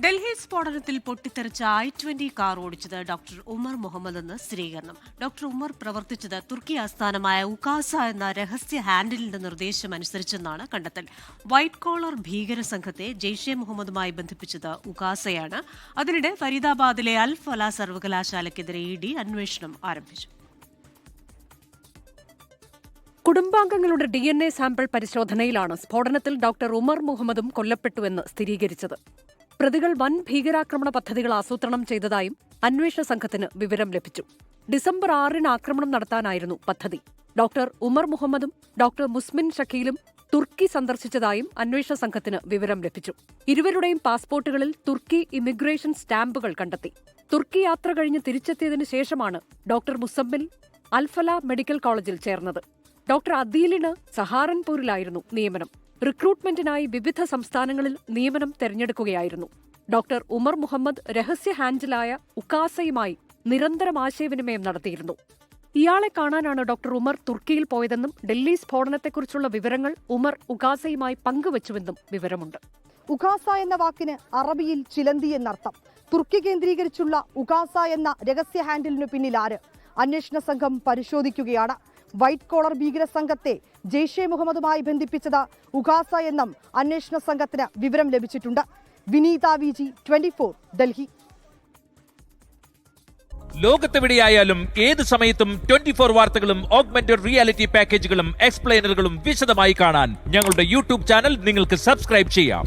ഡൽഹി സ്ഫോടനത്തിൽ പൊട്ടിത്തെറിച്ച I-20 car ഓടിച്ചത് ഡോക്ടർ ഉമർ മുഹമ്മദ് എന്ന് സ്ഥിരീകരണം. ഡോക്ടർ ഉമർ പ്രവർത്തിച്ചത് തുർക്കി ആസ്ഥാനമായ ഉകാസ എന്ന രഹസ്യ ഹാൻഡിലിന്റെ നിർദ്ദേശം അനുസരിച്ചെന്നാണ് കണ്ടെത്തൽ. വൈറ്റ് കോളർ ഭീകര സംഘത്തെ ജെയ്ഷെ മുഹമ്മദുമായി ബന്ധിപ്പിച്ചത് ഉകാസയാണ്. അതിനിടെ ഫരീദാബാദിലെ അൽ ഫലാ സർവകലാശാലയ്ക്കെതിരെ ED അന്വേഷണം ആരംഭിച്ചു. കുടുംബാംഗങ്ങളുടെ DNA സാമ്പിൾ പരിശോധനയിലാണ് സ്ഫോടനത്തിൽ ഡോക്ടർ ഉമർ മുഹമ്മദും കൊല്ലപ്പെട്ടുവെന്ന് സ്ഥിരീകരിച്ചത്. പ്രതികൾ വൻ ഭീകരാക്രമണ പദ്ധതികൾ ആസൂത്രണം ചെയ്തതായും അന്വേഷണ സംഘത്തിന് വിവരം ലഭിച്ചു. ഡിസംബർ 6-ന് ആക്രമണം നടത്താനായിരുന്നു പദ്ധതി. ഡോക്ടർ ഉമർ മുഹമ്മദും ഡോക്ടർ മുസ്മിൻ ഷക്കീലും തുർക്കി സന്ദർശിച്ചതായും അന്വേഷണ സംഘത്തിന് വിവരം ലഭിച്ചു. ഇരുവരുടെയും പാസ്പോർട്ടുകളിൽ തുർക്കി ഇമിഗ്രേഷൻ സ്റ്റാമ്പുകൾ കണ്ടെത്തി. തുർക്കി യാത്ര കഴിഞ്ഞ് തിരിച്ചെത്തിയതിനു ശേഷമാണ് ഡോക്ടർ മുസമ്മിൽ അൽഫല മെഡിക്കൽ കോളേജിൽ ചേർന്നത്. ഡോക്ടർ അദീലിന് സഹാറൻപൂരിലായിരുന്നു നിയമനം. റിക്രൂട്ട്മെന്റിനായി വിവിധ സംസ്ഥാനങ്ങളിൽ നിയമനം തെരഞ്ഞെടുക്കുകയായിരുന്നു. ഡോക്ടർ ഉമർ മുഹമ്മദ് രഹസ്യ ഹാൻഡിലായ ഉകാസയുമായി നിരന്തരം ആശയവിനിമയം നടത്തിയിരുന്നു. ഇയാളെ കാണാനാണ് ഡോക്ടർ ഉമർ തുർക്കിയിൽ പോയതെന്നും ഡൽഹി സ്ഫോടനത്തെക്കുറിച്ചുള്ള വിവരങ്ങൾ ഉമർ ഉകാസയുമായി പങ്കുവച്ചുവെന്നും വിവരമുണ്ട്. ഉകാസ എന്ന വാക്കിന് അറബിയിൽ ചിലന്തി എന്നർത്ഥം. തുർക്കി കേന്ദ്രീകരിച്ചുള്ള ഉകാസ എന്ന രഹസ്യ ഹാൻഡിലിനു പിന്നിൽ ആര്? അന്വേഷണ സംഘം പരിശോധിക്കുകയാണ്. വൈറ്റ് കോളർ ഭീകര സംഘത്തെ ജെയ്ഷെ മുഹമ്മദുമായി ബന്ധിപ്പിച്ചത് ഉകാസ എന്നും അന്വേഷണ സംഘത്തിന് വിവരം ലഭിച്ചിട്ടുണ്ട്. വിനീത VG 24 ഡൽഹി. ലോകത്തെവിടെയായാലും ഏത് സമയത്തും 24 വാർത്തകളും ഓഗ്മെന്റഡ് റിയാലിറ്റി പാക്കേജുകളും എക്സ്പ്ലെയിനറുകളും വിശദമായി കാണാൻ ഞങ്ങളുടെ YouTube ചാനൽ നിങ്ങൾക്ക് സബ്സ്ക്രൈബ് ചെയ്യാം.